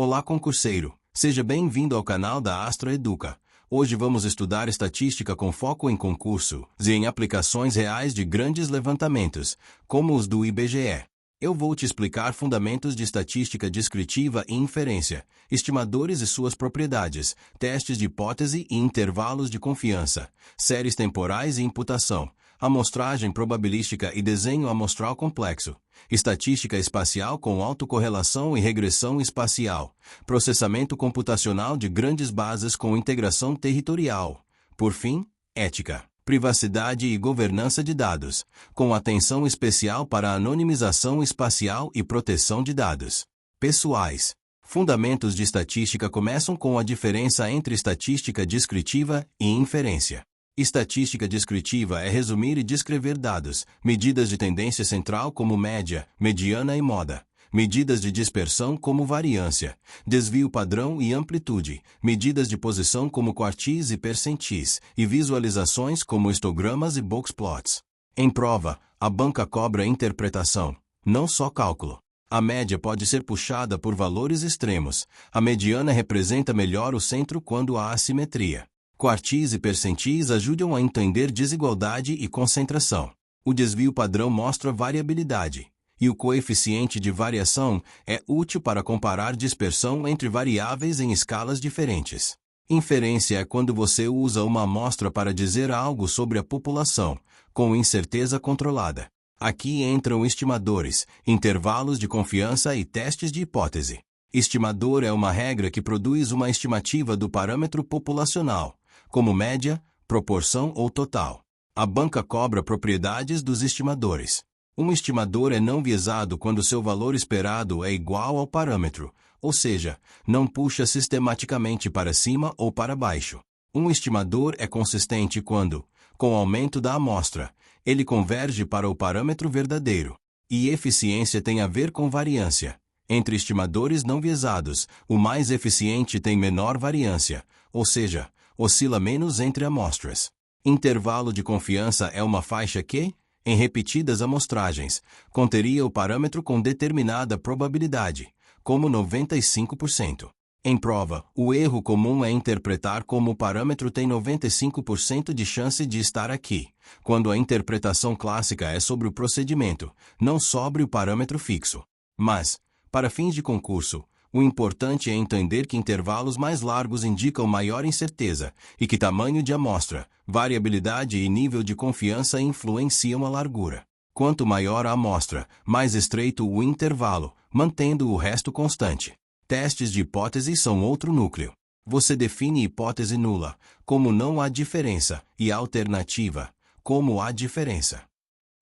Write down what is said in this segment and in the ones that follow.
Olá, concurseiro! Seja bem-vindo ao canal da Astro Educa. Hoje vamos estudar estatística com foco em concursos e em aplicações reais de grandes levantamentos, como os do IBGE. Eu vou te explicar fundamentos de estatística descritiva e inferência, estimadores e suas propriedades, testes de hipótese e intervalos de confiança, séries temporais e imputação, amostragem probabilística e desenho amostral complexo, estatística espacial com autocorrelação e regressão espacial, processamento computacional de grandes bases com integração territorial. Por fim, ética, privacidade e governança de dados, com atenção especial para a anonimização espacial e proteção de dados pessoais. Fundamentos de estatística começam com a diferença entre estatística descritiva e inferência. Estatística descritiva é resumir e descrever dados, medidas de tendência central como média, mediana e moda, medidas de dispersão como variância, desvio padrão e amplitude, medidas de posição como quartis e percentis, e visualizações como histogramas e boxplots. Em prova, a banca cobra interpretação, não só cálculo. A média pode ser puxada por valores extremos, a mediana representa melhor o centro quando há assimetria. Quartis e percentis ajudam a entender desigualdade e concentração. O desvio padrão mostra variabilidade, e o coeficiente de variação é útil para comparar dispersão entre variáveis em escalas diferentes. Inferência é quando você usa uma amostra para dizer algo sobre a população, com incerteza controlada. Aqui entram estimadores, intervalos de confiança e testes de hipótese. Estimador é uma regra que produz uma estimativa do parâmetro populacional, como média, proporção ou total. A banca cobra propriedades dos estimadores. Um estimador é não biasado quando seu valor esperado é igual ao parâmetro, ou seja, não puxa sistematicamente para cima ou para baixo. Um estimador é consistente quando, com o aumento da amostra, ele converge para o parâmetro verdadeiro. E eficiência tem a ver com variância. Entre estimadores não biasados, o mais eficiente tem menor variância, ou seja, oscila menos entre amostras. Intervalo de confiança é uma faixa que, em repetidas amostragens, conteria o parâmetro com determinada probabilidade, como 95%. Em prova, o erro comum é interpretar como o parâmetro tem 95% de chance de estar aqui, quando a interpretação clássica é sobre o procedimento, não sobre o parâmetro fixo. Mas, para fins de concurso, o importante é entender que intervalos mais largos indicam maior incerteza e que tamanho de amostra, variabilidade e nível de confiança influenciam a largura. Quanto maior a amostra, mais estreito o intervalo, mantendo o resto constante. Testes de hipótese são outro núcleo. Você define hipótese nula, como não há diferença, e alternativa, como há diferença.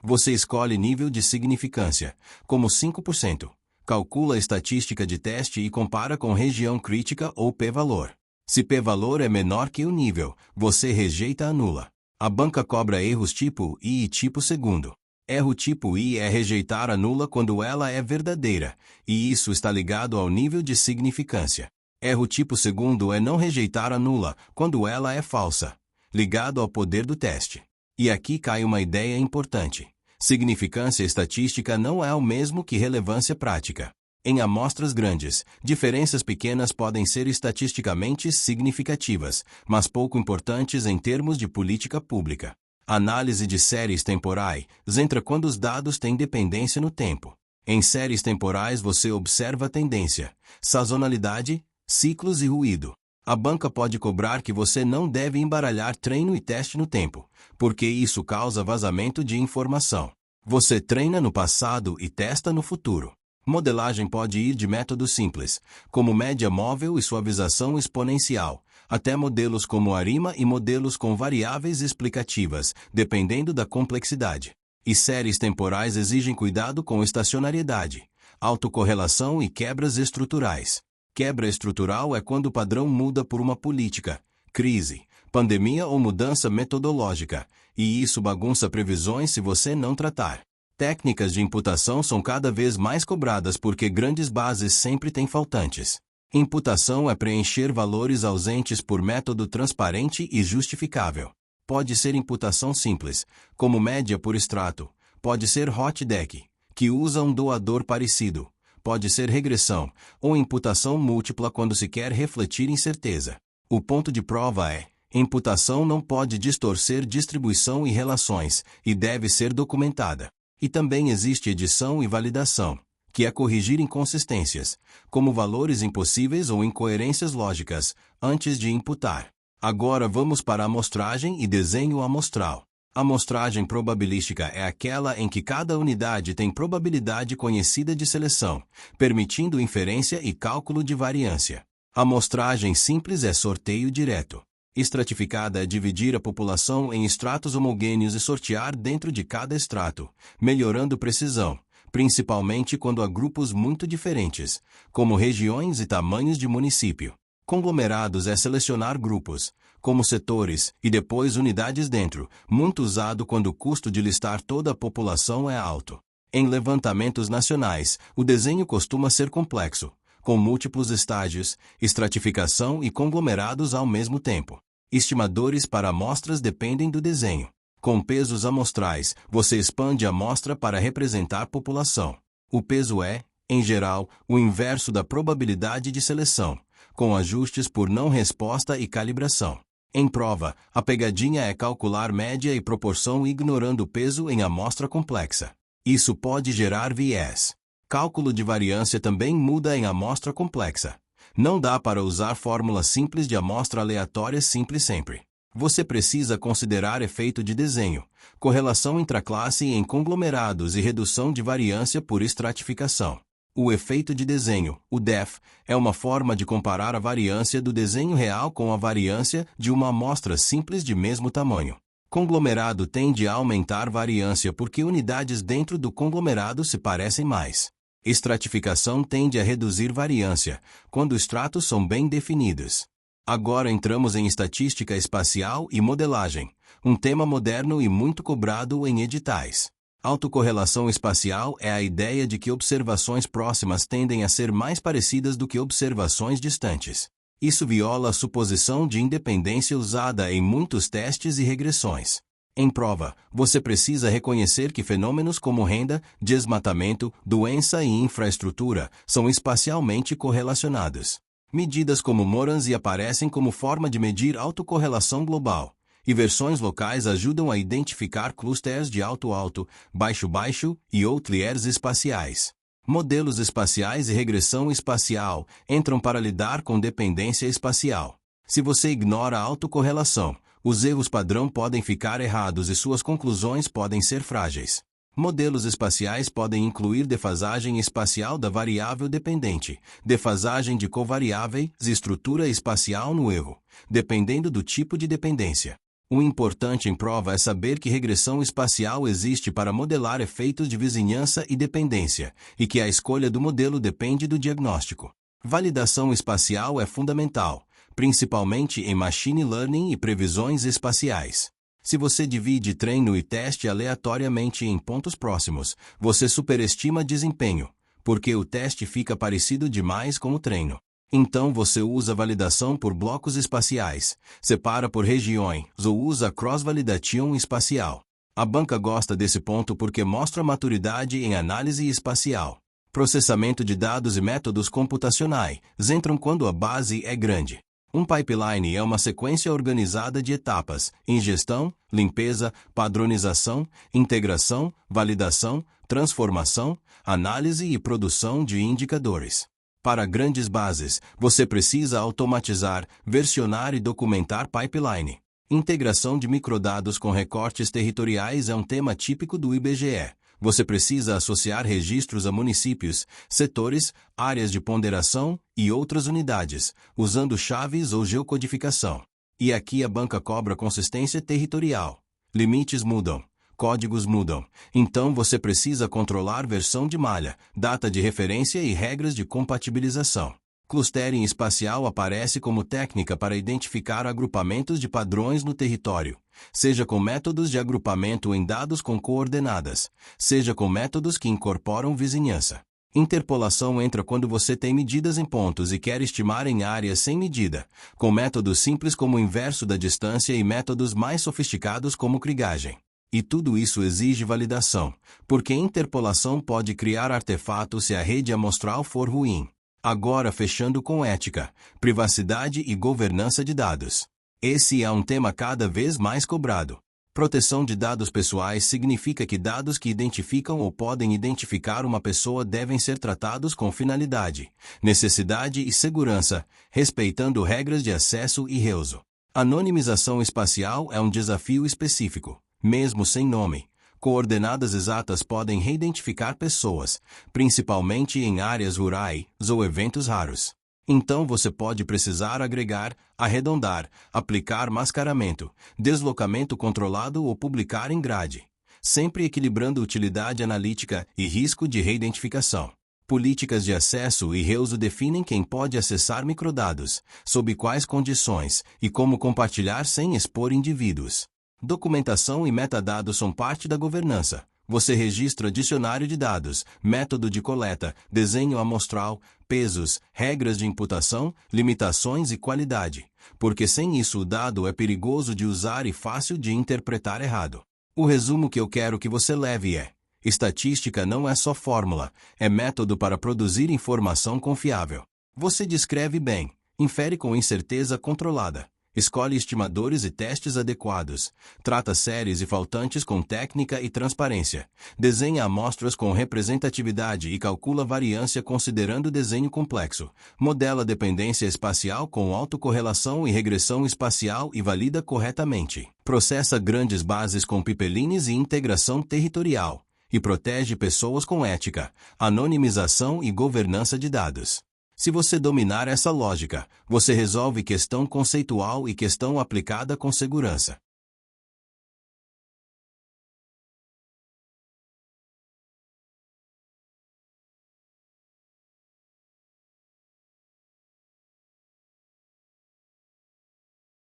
Você escolhe nível de significância, como 5%. Calcula a estatística de teste e compara com região crítica ou p-valor. Se p-valor é menor que o nível, você rejeita a nula. A banca cobra erros tipo I e tipo segundo. Erro tipo I é rejeitar a nula quando ela é verdadeira, e isso está ligado ao nível de significância. Erro tipo segundo é não rejeitar a nula quando ela é falsa, ligado ao poder do teste. E aqui cai uma ideia importante. Significância estatística não é o mesmo que relevância prática. Em amostras grandes, diferenças pequenas podem ser estatisticamente significativas, mas pouco importantes em termos de política pública. Análise de séries temporais entra quando os dados têm dependência no tempo. Em séries temporais você observa tendência, sazonalidade, ciclos e ruído. A banca pode cobrar que você não deve embaralhar treino e teste no tempo, porque isso causa vazamento de informação. Você treina no passado e testa no futuro. Modelagem pode ir de métodos simples, como média móvel e suavização exponencial, até modelos como ARIMA e modelos com variáveis explicativas, dependendo da complexidade. E séries temporais exigem cuidado com estacionariedade, autocorrelação e quebras estruturais. Quebra estrutural é quando o padrão muda por uma política, crise, pandemia ou mudança metodológica, e isso bagunça previsões se você não tratar. Técnicas de imputação são cada vez mais cobradas porque grandes bases sempre têm faltantes. Imputação é preencher valores ausentes por método transparente e justificável. Pode ser imputação simples, como média por extrato. Pode ser hot deck, que usa um doador parecido. pode ser regressão, ou imputação múltipla quando se quer refletir incerteza. O ponto de prova é: imputação não pode distorcer distribuição e relações, e deve ser documentada. E também existe edição e validação, que é corrigir inconsistências, como valores impossíveis ou incoerências lógicas, antes de imputar. Agora vamos para a amostragem e desenho amostral. A amostragem probabilística é aquela em que cada unidade tem probabilidade conhecida de seleção, permitindo inferência e cálculo de variância. A amostragem simples é sorteio direto. Estratificada é dividir a população em estratos homogêneos e sortear dentro de cada estrato, melhorando precisão, principalmente quando há grupos muito diferentes, como regiões e tamanhos de município. Conglomerados é selecionar grupos, como setores, e depois unidades dentro, muito usado quando o custo de listar toda a população é alto. Em levantamentos nacionais, o desenho costuma ser complexo, com múltiplos estágios, estratificação e conglomerados ao mesmo tempo. Estimadores para amostras dependem do desenho. Com pesos amostrais, você expande a amostra para representar população. O peso é, em geral, o inverso da probabilidade de seleção, com ajustes por não resposta e calibração. Em prova, a pegadinha é calcular média e proporção ignorando o peso em amostra complexa. Isso pode gerar viés. Cálculo de variância também muda em amostra complexa. Não dá para usar fórmula simples de amostra aleatória simples sempre. Você precisa considerar efeito de desenho, correlação intraclasse em conglomerados e redução de variância por estratificação. O efeito de desenho, o DEF, é uma forma de comparar a variância do desenho real com a variância de uma amostra simples de mesmo tamanho. Conglomerado tende a aumentar variância porque unidades dentro do conglomerado se parecem mais. Estratificação tende a reduzir variância, quando estratos são bem definidos. Agora entramos em estatística espacial e modelagem, um tema moderno e muito cobrado em editais. Autocorrelação espacial é a ideia de que observações próximas tendem a ser mais parecidas do que observações distantes. Isso viola a suposição de independência usada em muitos testes e regressões. Em prova, você precisa reconhecer que fenômenos como renda, desmatamento, doença e infraestrutura são espacialmente correlacionados. Medidas como Moran's aparecem como forma de medir autocorrelação global. E versões locais ajudam a identificar clusters de alto-alto, baixo-baixo e outliers espaciais. Modelos espaciais e regressão espacial entram para lidar com dependência espacial. Se você ignora a autocorrelação, os erros padrão podem ficar errados e suas conclusões podem ser frágeis. Modelos espaciais podem incluir defasagem espacial da variável dependente, defasagem de covariáveis e estrutura espacial no erro, dependendo do tipo de dependência. O importante em prova é saber que regressão espacial existe para modelar efeitos de vizinhança e dependência, e que a escolha do modelo depende do diagnóstico. Validação espacial é fundamental, principalmente em machine learning e previsões espaciais. Se você divide treino e teste aleatoriamente em pontos próximos, você superestima desempenho, porque o teste fica parecido demais com o treino. Então você usa validação por blocos espaciais, separa por regiões ou usa cross-validation espacial. A banca gosta desse ponto porque mostra maturidade em análise espacial. Processamento de dados e métodos computacionais entram quando a base é grande. Um pipeline é uma sequência organizada de etapas: ingestão, limpeza, padronização, integração, validação, transformação, análise e produção de indicadores. Para grandes bases, você precisa automatizar, versionar e documentar pipeline. Integração de microdados com recortes territoriais é um tema típico do IBGE. Você precisa associar registros a municípios, setores, áreas de ponderação e outras unidades, usando chaves ou geocodificação. E aqui a banca cobra consistência territorial. Limites mudam. Códigos mudam, então você precisa controlar versão de malha, data de referência e regras de compatibilização. Clustering espacial aparece como técnica para identificar agrupamentos de padrões no território, seja com métodos de agrupamento em dados com coordenadas, seja com métodos que incorporam vizinhança. Interpolação entra quando você tem medidas em pontos e quer estimar em áreas sem medida, com métodos simples como o inverso da distância e métodos mais sofisticados como krigagem. E tudo isso exige validação, porque interpolação pode criar artefatos se a rede amostral for ruim. Agora fechando com ética, privacidade e governança de dados. Esse é um tema cada vez mais cobrado. Proteção de dados pessoais significa que dados que identificam ou podem identificar uma pessoa devem ser tratados com finalidade, necessidade e segurança, respeitando regras de acesso e reuso. Anonimização espacial é um desafio específico, mesmo sem nome. Coordenadas exatas podem reidentificar pessoas, principalmente em áreas rurais ou eventos raros. Então você pode precisar agregar, arredondar, aplicar mascaramento, deslocamento controlado ou publicar em grade, sempre equilibrando utilidade analítica e risco de reidentificação. Políticas de acesso e reuso definem quem pode acessar microdados, sob quais condições e como compartilhar sem expor indivíduos. Documentação e metadados são parte da governança. Você registra dicionário de dados, método de coleta, desenho amostral, pesos, regras de imputação, limitações e qualidade. Porque sem isso o dado é perigoso de usar e fácil de interpretar errado. O resumo que eu quero que você leve é: estatística não é só fórmula, é método para produzir informação confiável. Você descreve bem, infere com incerteza controlada. Escolhe estimadores e testes adequados. Trata séries e faltantes com técnica e transparência. Desenha amostras com representatividade e calcula variância considerando desenho complexo. Modela dependência espacial com autocorrelação e regressão espacial e valida corretamente. Processa grandes bases com pipelines e integração territorial. E protege pessoas com ética, anonimização e governança de dados. Se você dominar essa lógica, você resolve questão conceitual e questão aplicada com segurança.